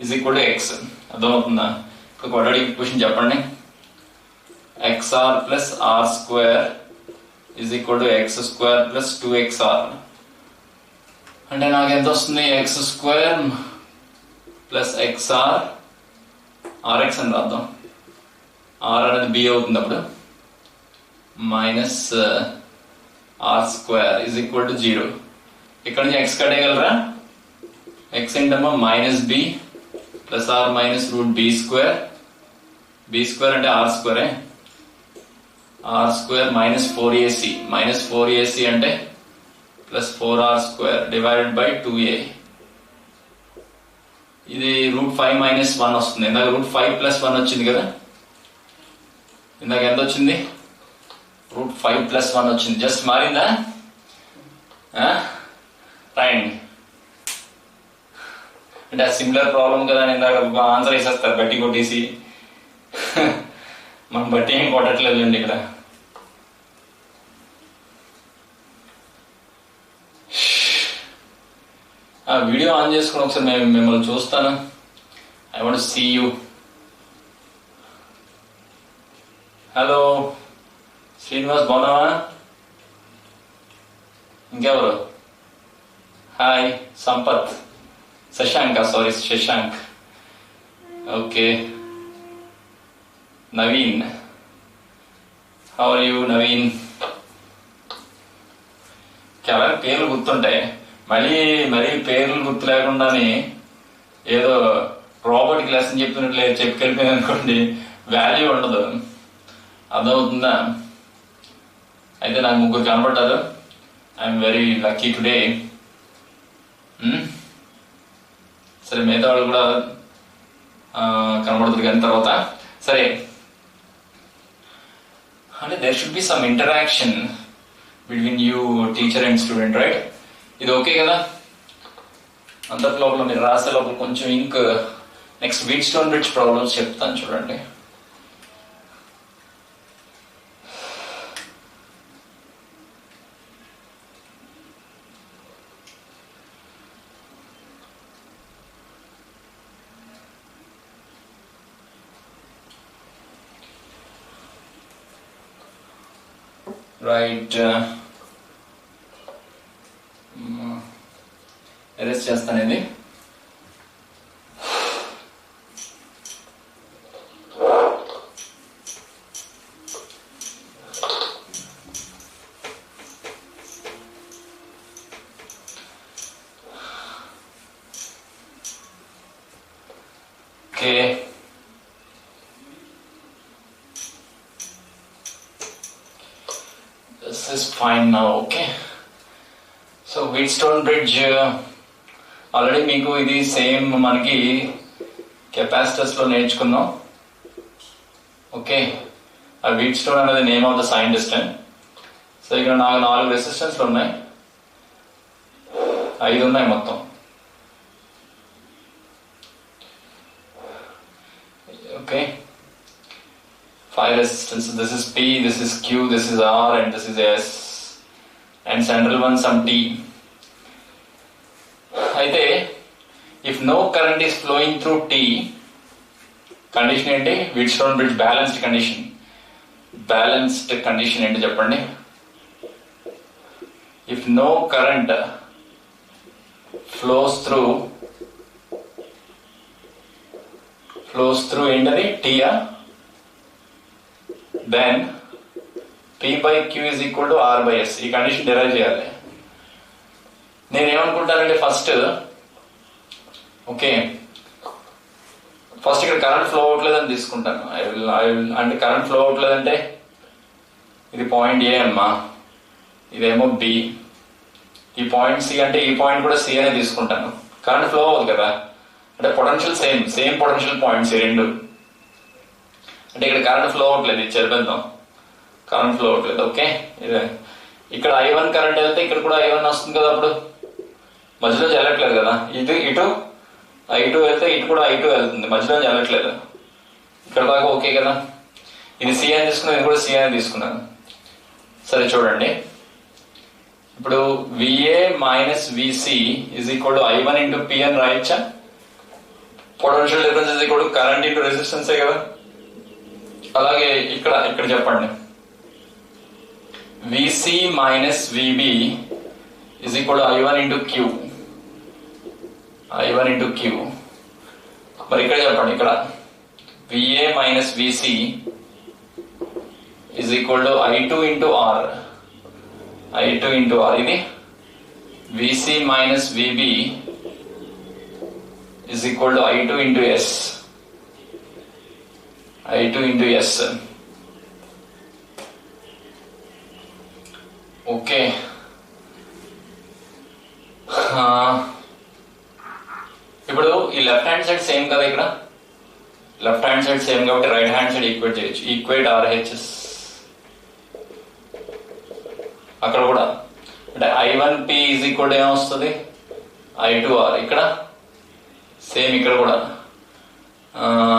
Is equal to X. అర్థమవుతుందా? ఇప్పుడు క్వాడ్రాటిక్ ఈక్వేషన్ చెప్పండి. xr plus R square is equal to X square plus 2xr. అంటే నాకు ఎంత వస్తుంది? X square plus X R, R X అని రాద్దాం. ఆర్ అనేది బి అవుతుంది అప్పుడు. Minus R square is equal to 0. ఇక్కడ నుంచి ఎక్స్ కట్టేయగలరా? ఎక్స్ ఏంటమ్మా? Minus B plus R minus root B square. B square అంటే ఆర్ స్క్వేరే. R square minus 4ac. Minus 4ac అంటే plus 4r square divided by 2a. ఇది route 5 minus 1 వస్తుంది. ఇందాక రూట్ 5 ప్లస్ 1 వచ్చింది కదా. ఇందాక ఎంత వచ్చింది? రూట్ 5 ప్లస్ 1 వచ్చింది. జస్ట్ మారిందా? రాయండి. అంటే ఆ సిమిలర్ ప్రాబ్లం కదా అని ఇందాక ఆన్సర్ వేసేస్తారు బట్టి కొట్టేసి. మనం బట్టి ఏం కొట్టట్లేదండి ఇక్కడ. ఆ వీడియో ఆన్ చేసుకుని ఒకసారి నేను మిమ్మల్ని చూస్తాను. I want see you. Hello Srinivas, బాగున్నావా? ఇంకెవరు? Hi Sampath, Shashank, sorry Shashank. Okay, Naveen, how are you Naveen? కేవలం పేర్లు గుర్తుంటాయి, మరీ పేర్లు గుర్తు లేకుండానే ఏదో రోబోటిక్ లెసన్ చెప్తున్నట్లే చెప్పుకెళ్ళిపోయింది అనుకోండి, వాల్యూ ఉండదు. అర్థమవుతుందా? అయితే నాకు ముగ్గురు కనపడ్డారు. I'm very lucky today. సరే, మిగతా వాళ్ళు కూడా కనబడుతుంది కానీ తర్వాత. సరే, అంటే there should be some interaction between you teacher and student, right? ఇది ఓకే కదా? అంతటి లోపల మీరు రాసే లోపల కొంచెం ink. Next Wheatstone bridge problems చెప్తాను చూడండి. రైట్, ఎరేస్ చేస్తాను ఇది. Okay. This is fine now. Okay. So Wheatstone bridge already మీకు ఇది సేమ్ మనకి కెపాసిటర్స్ లో నేర్చుకున్నాం. ఓకే, ఆ వీట్స్టోన్ అనేది name of the scientist. So ఇక్కడ నాకు 4 రెసిస్టెన్స్లు ఉన్నాయి, 5 ఉన్నాయి మొత్తం. Okay, 5 resistance. This is P, this is Q, this is R and this is S and central one some T. అయితే if no current is flowing through T, condition ఏంటి? Wheatstone bridge balanced condition. Balanced condition ఏంటి చెప్పండి? If no current flows through ఏంటది? టీయా? Then P/Q is equal to R/S. ఈ condition derive చేయాలి. నేనేమనుకుంటానంటే first ఇక్కడ కరెంట్ ఫ్లో అవ్వట్లేదని తీసుకుంటాను. అంటే కరెంట్ ఫ్లో అవ్వట్లేదంటే ఇది పాయింట్ ఏ అమ్మా, ఇదేమో బి, ఈ పాయింట్ సి అంటే ఈ పాయింట్ కూడా సి అనే తీసుకుంటాను. కరెంట్ ఫ్లో అవ్వదు కదా, అంటే పొటెన్షియల్ సేమ్ పొటెన్షియల్ పాయింట్స్ ఈ రెండు. అంటే ఇక్కడ కరెంట్ ఫ్లో అవ్వట్లేదు, ఇది చెరిపేద్దాం. కరెంట్ ఫ్లో అవ్వట్లేదు. ఓకే, ఇదే ఇక్కడ I1 కరెంట్ వెళ్తే ఇక్కడ కూడా I1 వస్తుంది కదా, అప్పుడు మధ్యలో వెళ్ళట్లేదు కదా. ఇటు I2 వెళ్తే ఇటు కూడా I2 వెళ్తుంది, మధ్యలో వెళ్ళట్లేదు. ఇక్కడ దాకా ఓకే కదా. ఇది సి అని తీసుకున్నాను, ఇది కూడా సి అని తీసుకున్నాను. సరే చూడండి, ఇప్పుడు VA minus VC is equal to I1 into P అని రాయొచ్చా? Potential difference is equal to current into రెసిస్టెన్సే కదా. అలాగే ఇక్కడ చెప్పండి, VC minus VB is equal to I1 into Q. I1 into Q. మరి ఇక్కడ చెప్పండి, ఇక్కడ VA minus VC is equal to I2 into R. I2 into R. ఇది VC minus VB is equal to I2 into S. I2 into S. Okay, ఇప్పుడు ఈ left hand side same కదా, ఇక్కడ left hand side same కాబట్టి right hand side equate చేయొచ్చు. Equate RHS. అక్కడ కూడా అంటే I1P ఈజ్ ఈక్వల్ టు ఏమొస్తుంది? I2R. ఇక్కడ సేమ్, ఇక్కడ కూడా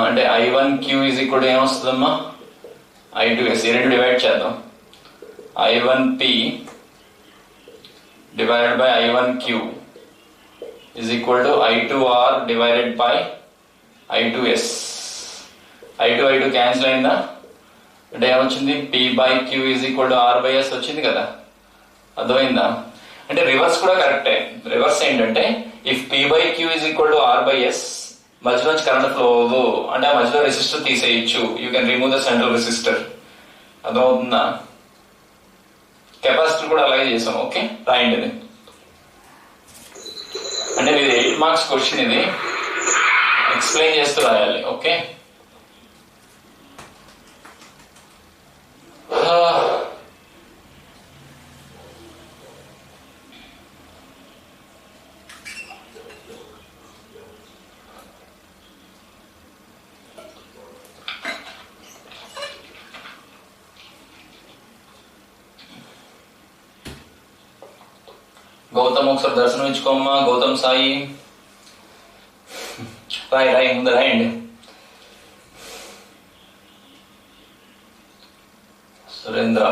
అంటే I1Q is equal to ఏమొస్తుందమ్మా? I2S. ఈ రెండు డివైడ్ చేద్దాం. I1P divided by I1Q is equal to I2R divided by I2S. I2 cancel అయిందా? అంటే ఏమొచ్చింది? P/Q is equal to R/S వచ్చింది కదా. అర్థమైందా? అంటే రివర్స్ కూడా కరెక్టే. రివర్స్ ఏంటంటే if P/Q is equal to R/S, మధ్యలోంచి కరెంట్ ఫ్లో అవ్వదు అంటే ఆ మధ్యలో రెసిస్టర్ తీసేయచ్చు. You can remove the central resistor. అర్థమవుతుందా? కెపాసిటర్ కూడా అలాగే చేసాం. ఓకే, రాయండి ఇది. అంటే ఇది 8 మార్క్స్ క్వశ్చన్, ఇది ఎక్స్ప్లెయిన్ చేస్తూ రాయాలి. ఓకే, గౌతమ్ ఒకసారి దర్శనం ఇచ్చుకోమ్మా. గౌతమ్ సాయి రాయి ముందు రాయండి. సురేంద్ర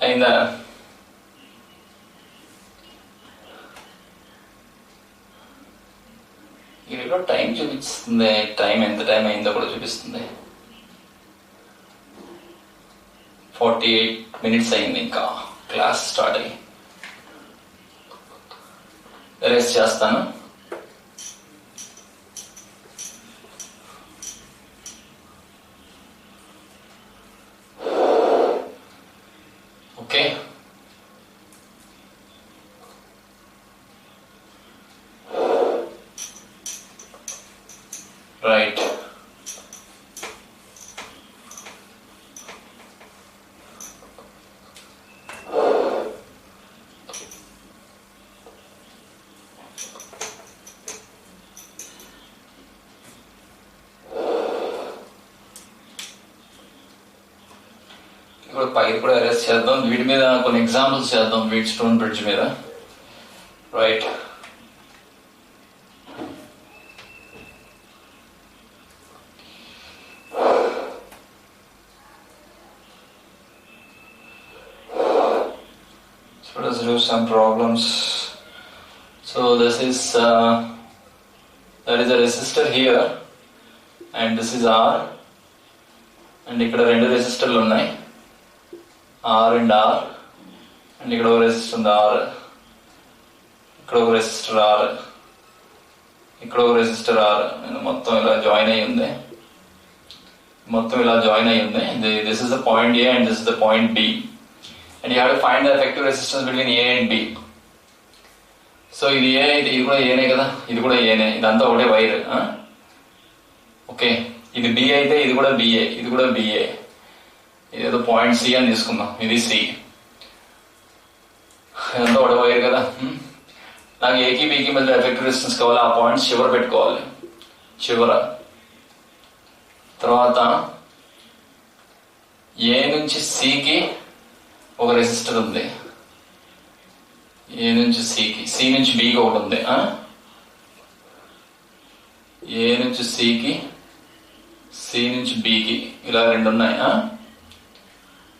అయిందా? ఇక్కడ టైం చూపిస్తుంది, ఎంత టైం అయిందో కూడా చూపిస్తుంది. 48 minutes అయింది, ఇంకా క్లాస్ స్టార్ట్ అయ్యి. ఎరేస్ చేస్తాను. ఓకే, పైకి కూడా అరెస్ట్ చేద్దాం. వీటి మీద కొన్ని ఎగ్జాంపుల్స్ చేద్దాం, వీట్ స్టోన్ బ్రిడ్జ్ మీద. Right, so let's do some problems. So this is there is a resistor here and this is R, and ఇక్కడ రెండు రెసిస్టర్లు ఉన్నాయి, R and R, అండ్ ఇక్కడ ఒక రెసిస్టర్ ఉంది R, ఇక్కడ ఒక రెసిస్టర్ R, ఇక్కడ ఒక రెసిస్టర్ R. మొత్తం ఇలా జాయిన్ అయి ఉంది, this is the point A and this is the point B, and you have to find the effective resistance between A and B. So ఇది ఏ అయితే ఇది కూడా ఏనే కదా, ఇది కూడా ఏనే, ఇదంతా ఒకటే వైర్. ఓకే, ఇది బి అయితే ఇది కూడా బిఏ, ఇది కూడా బిఏ. ఇదేదో పాయింట్ సి అని తీసుకుందాం, ఇది సి, ఇదంతా ఒకటే వైర్ కదా. నాకు ఏకి బికి మధ్య ఎఫెక్టివ్ రెసిస్టెన్స్ కావాలి, ఆ పాయింట్స్ చివర పెట్టుకోవాలి, చివర. తర్వాత ఏ నుంచి సికి ఒక రెసిస్టర్ ఉంది, ఏ నుంచి సికి, సి నుంచి బికి ఒకటి ఉంది, ఏ నుంచి సికి, సి నుంచి బికి, ఇలా రెండు ఉన్నాయి.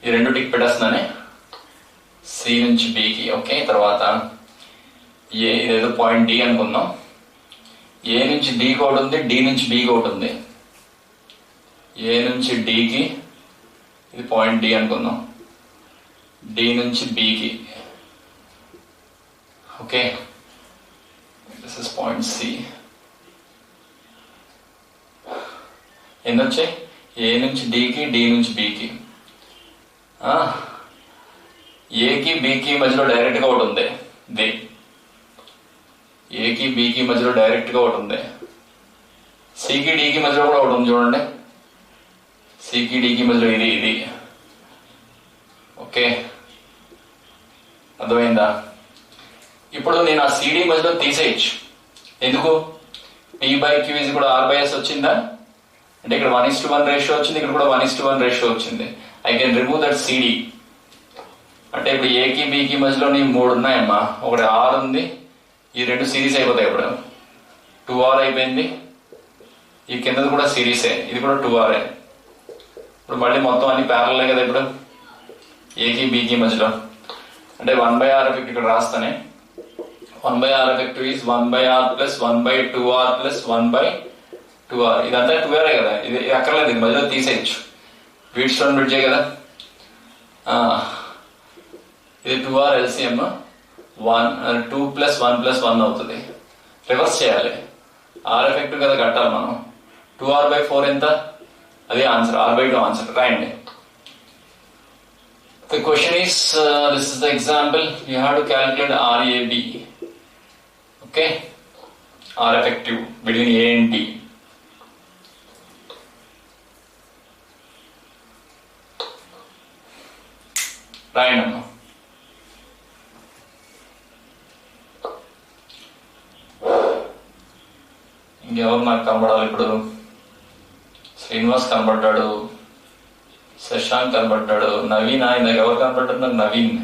ఈ రెండు టిక్ పెట్టేస్తున్నానే, సి నుంచి బికి. ఓకే, తర్వాత ఇదేదో పాయింట్ డి అనుకుందాం. ఏ నుంచి డికి ఒకటి ఉంది, డి నుంచి బికి ఒకటి ఉంది. ఏ నుంచి డికి ఇది పాయింట్ డి అనుకుందాం, డి నుంచి బికి. Okay, this is point C. ఎన్ని వచ్చాయి? ఏ నుంచి డికి, డి నుంచి బికి. ఏకి బికి మధ్యలో డైరెక్ట్ గా ఒకటి ఉంది, ది ఏకి బికి మధ్యలో డైరెక్ట్ గా ఒకటి ఉంది. సికి డికి మధ్యలో కూడా ఒకటి ఉంది చూడండి, సికి డికి మధ్యలో ఇది ఇది. ఓకే, అర్థమైందా? ఇప్పుడు నేను ఆ సిడి మధ్యలో తీసేయచ్చు. ఎందుకు? P by Q is కూడా R by S వచ్చిందా? అంటే ఇక్కడ 1:1 రేషియో వచ్చింది, ఇక్కడ కూడా 1:1 రేషియో వచ్చింది. I can remove that CD. అంటే ఇప్పుడు ఏకి బికి మధ్యలో మూడు ఉన్నాయమ్మా, ఒకటి R ఉంది, ఈ రెండు సిరీస్ అయిపోతాయి. ఇప్పుడు 2R అయిపోయింది, ఈ కిందది కూడా సిరీసే, ఇది కూడా 2R. ఇప్పుడు మళ్ళీ మొత్తం అన్ని ప్యారలే కదా ఇప్పుడు ఏకి బికి మధ్యలో. అంటే 1/R ఎఫెక్ట్ ఇక్కడ రాస్తానే, 1/R effective is 1/R plus 1/2R plus 1/2R. ఇదంతా 2R కదా, ఇది అక్కర్లేదు, ఇది మధ్యలో తీసేయచ్చు. వీట్ స్టోన్ బ్రిడ్జే కదా, ఇది 2R LCM 2 plus 1 plus 1 అవుతుంది. రివర్స్ చేయాలి, R ఎఫెక్టివ్ కదా కట్టాలి మనం. 2R/4 ఎంత? అదే ఆన్సర్, R/2 ఆన్సర్. రాయండి. The question is, this is the example, you have to calculate RAB. Okay, R effective between A and D. Right now. ఇంకెవరు నాకు కనబడాలి ఇప్పుడు? శ్రీనివాస్ కనబడ్డాడు, శశాంక్ కనబడ్డాడు, నవీన్. ఇందాక ఎవరు కనబడ్డారు? నవీన్.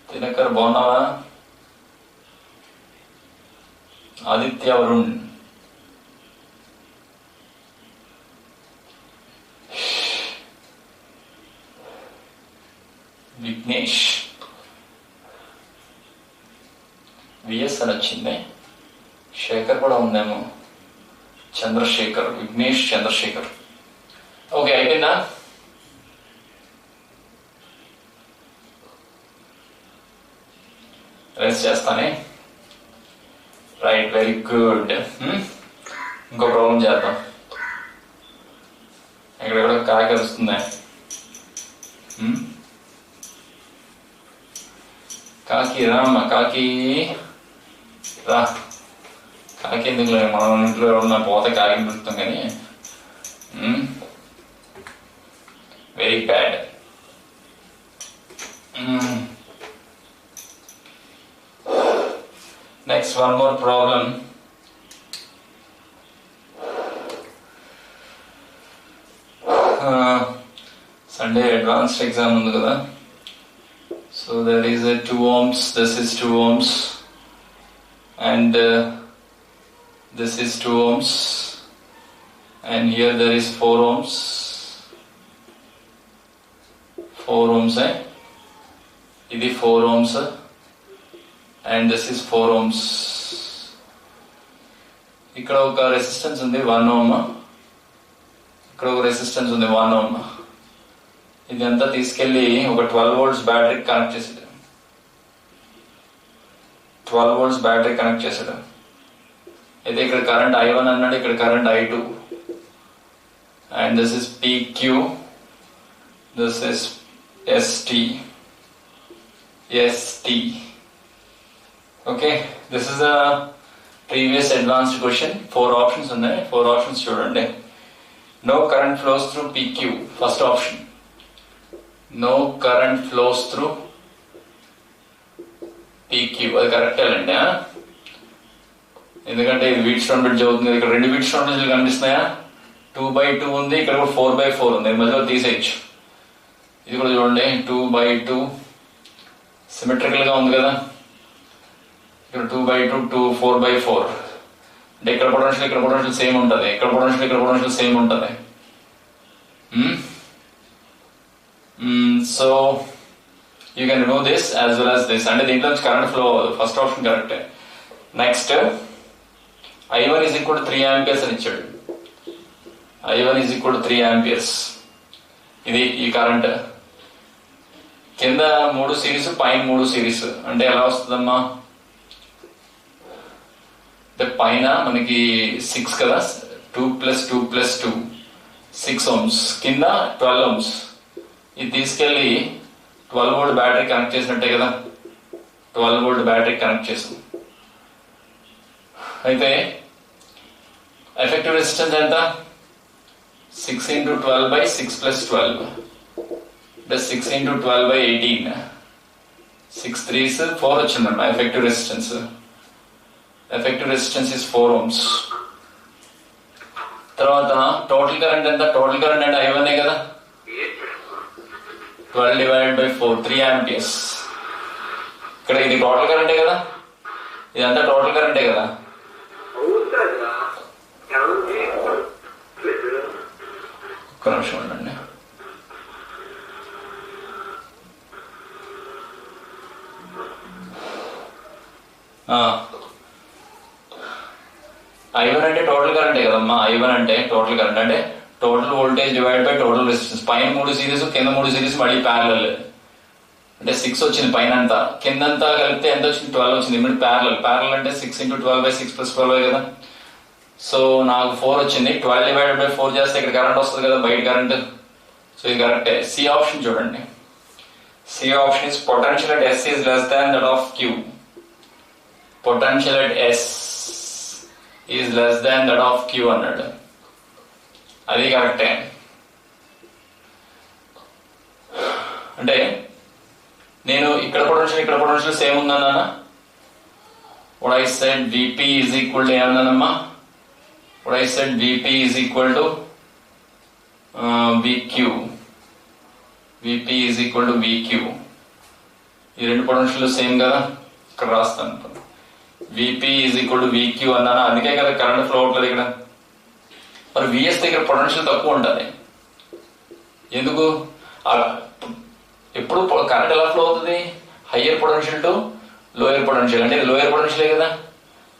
దినకర్ బాగున్నావా? ఆదిత్య, వరుణ్, విఘ్నేష్, విఎస్ అని వచ్చింది. శేఖర్ కూడా ఉందేమో, చంద్రశేఖర్, విఘ్నేష్ చంద్రశేఖర్. ఓకే, అయిపోయిందా? రెస్ట్ చేస్తానే. Right, very good. ఇంకో ప్రాబ్లం చేద్దాం. ఎక్కడెక్కడ కాకి వస్తుంది. కాకి రామ్మా, కాకి రా. కాకి ఎందుకు లేదు, మనం ఇంట్లో ఉన్న పోతే కాకి పిలుస్తాం కానీ. Very bad. Next one more problem. Sunday advanced exam ఉంది కదా, so there is 2 ohms, this is 2 ohms and this is 2 ohms and here there is 4 ohms. 4 ohms ఇది 4 ohms and this is 4 ohms. ఇక్కడ ఒక resistance ఉంది 1 ohm, ఇక్కడ ఒక resistance ఉంది 1 ohm. ఇది అంతా తీసుకెళ్లి ఒక 12 volts బ్యాటరీ కనెక్ట్ చేసాడు. 12 volts బ్యాటరీ కనెక్ట్ చేసాడు. అయితే ఇక్కడ కరెంట్ I1 అన్నాడు, ఇక్కడ current I2 and this is PQ, this is ST. Okay, this is a previous advanced question. 4 options ఉన్నాయి. 4 options చూడండి. No current flows through PQ. First option. No current flows through PQ. అది correct అండి, ఎందుకంటే ఇది wheat stone bridge అవుతుంది. ఇక్కడ 2 wheat stone బ్రిడ్జ్లు కనిపిస్తున్నాయా? 2x2 ఉంది, ఇక్కడ కూడా 4x4 ఉంది, మధ్యలో తీసేయచ్చు. ఇది కూడా చూడండి 2x2 సిమెట్రికల్ గా ఉంది కదా. ఇక్కడ 2x2 4x4 అంటే ఇక్కడ పొటెన్షియల్ సేమ్ ఉంటుంది, ఇక్కడ పొటెన్షియల్ సేమ్ ఉంటుంది. So you can remove this as well as this. అంటే దీంట్లో నుంచి కరెంట్ ఫ్లో అవ్వదు. ఫస్ట్ ఆప్షన్ కరెక్టే. Next I1 is equal to 3 amperes అని ఇచ్చాడు. I1 is equal to 3 amperes. ఇది ఈ కరెంట్ కింద 3 సిరీస్, పైన 3 సిరీస్. అంటే ఎలా వస్తుందమ్మా? అంటే పైన మనకి 6 కదా, 2 + 2 + 2 6 ohms, కింద 12 ohms. ఇది తీసుకెళ్లి 12 volt బ్యాటరీ కనెక్ట్ చేసినట్టే కదా. 12 volt బ్యాటరీ కనెక్ట్ చేసాం. అయితే ఎఫెక్టివ్ రెసిస్టెన్స్ ఎంత? 6 × 12/6 + 12 అంటే 6 × 12/18. 6 3s 4 వచ్చిందమ్మా effective resistance. Effective resistance is 4 ohms. తర్వాత టోటల్ కరెంట్ ఎంత? టోటల్ కరెంట్ అంటే I1 కదా. 12/4 3 amperes. ఇక్కడ ఇది టోటల్ కరెంటే కదా, ఇదంతా టోటల్ కరెంటే కదా. ఒక్క నిమిషం ఉండండి. I1 అంటే టోటల్ కరెంటే కదమ్మా. I1 అంటే టోటల్ కరెంట్ అంటే total voltage divide by total resistance. పైన 3 సిరీస్, కింద 3 సిరీస్ మళ్ళీ ప్యారలల్. అంటే 6 వచ్చింది పైన అంతా, కిందంతా కలిపితే ఎంత వచ్చింది? 12 వచ్చింది. ఇప్పుడు ప్యారలల్ అంటే 6 × 12/6 + 12 కదా. సో నాకు 4 వచ్చింది. 12/4 చేస్తే ఇక్కడ కరెంట్ వస్తుంది కదా, బయట కరెంట్. సో ఇది కరెక్టే. సి ఆప్షన్ చూడండి. C option is potential at S is less than that of Q. Potential at S is less than that of Q అన్నాడు. అది కరెక్టే. అంటే నేను ఇక్కడ పొటెన్షియల్ సేమ్ ఉందన్నా. what I said Vp is equal to ఏమన్నానమ్మా? what I said Vp is equal to VQ. Vp is equal to VQ. ఈ 2 potential same కదా, ఇక్కడ రాస్తాను. Vp is equal to VQ అన్నాను. అందుకే కదా కరెంట్ ఫ్లో అవుతుంది ఇక్కడ. మరి VS దగ్గర పొటెన్షియల్ తక్కువ ఉంటుంది. ఎందుకు? ఎప్పుడు కరెంట్ ఎలా ఫ్లో అవుతుంది? Higher potential to lower potential. అంటే ఇది లోయర్ పొటెన్షియలే కదా.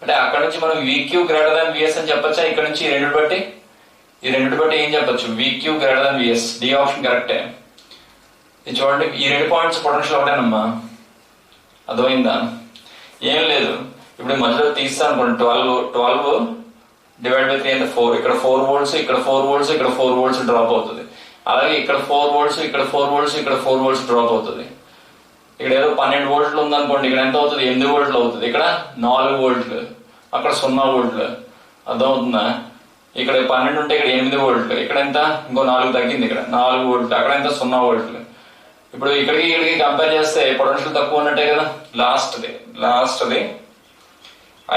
అంటే అక్కడ నుంచి మనం VQ greater than VS అని చెప్పచ్చా? ఇక్కడ నుంచి ఈ రెండు బట్టి ఏం చెప్పచ్చు? VQ greater than VS. D option కరెక్టే. ఇది చూడండి, ఈ 2 పాయింట్స్ పొటెన్షియల్ ఒకటేనమ్మా. అర్థమైందా? ఏం లేదు. ఇప్పుడు మధ్యలో తీస్తాను అనుకోండి. 12 / 3 అంటే 4. ఇక్కడ 4 volts, ఇక్కడ 4 volts, ఇక్కడ 4 volts డ్రాప్ అవుతుంది. అలాగే ఇక్కడ 4 volts, ఇక్కడ 4 volts, ఇక్కడ 4 volts డ్రాప్ అవుతుంది. ఇక్కడ ఏదో 12 volts ఉందనుకోండి, ఇక్కడ ఎంత అవుతుంది? 8 volts అవుతుంది. ఇక్కడ 4 volts, అక్కడ 0 volts. అర్థమవుతుందా? ఇక్కడ 12 ఉంటే ఇక్కడ 8 వోల్ట్లు, ఇక్కడ ఎంత ఇంకో 4 తగ్గింది, ఇక్కడ 4 వోల్ట్లు, అక్కడ ఎంత 0 వోల్ట్లు. ఇప్పుడు ఇక్కడికి కంపేర్ చేస్తే పొటెన్షియల్ తక్కువ ఉన్నట్టే కదా. లాస్ట్ది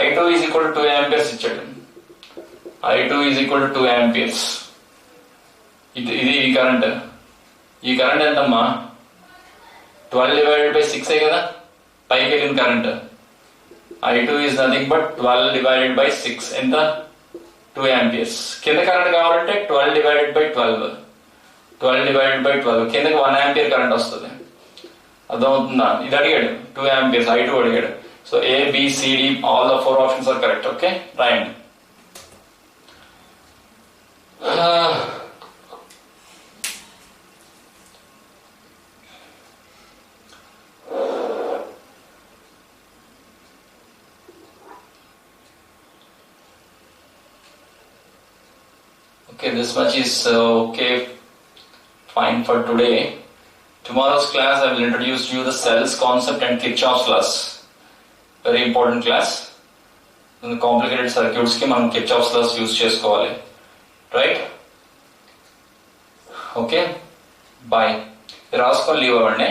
I2 is equal to 2 amperes ఇచ్చాడు. I2 is equal to 2 amperes. ఇది ఈ కరెంట్ ఎంతమ్మా 12/6 కదా పైకి వెళ్ళిన current. I2 is nothing but 12/6 ఎంత 2 ఆంపియర్స్. కింద కరెంట్ కావాలంటే 12/12 కిందకి 1 ఆంపియర్ కరెంట్ వస్తుంది. అర్థమవుతుందా? ఇది అడిగాడు 2 ఆంపియర్స్ I2 అడిగాడు. So ABCD all the 4 options are correct. Okay, రాయండి. Okay, this much is okay, fine for today. Tomorrow's class I will introduce you the cells concept and Kirchhoff's laws. Very important class. In the complicated circuits ki manam Kirchhoff's laws use chesukovali. Right? Okay? Bye. Raskon leave avanni.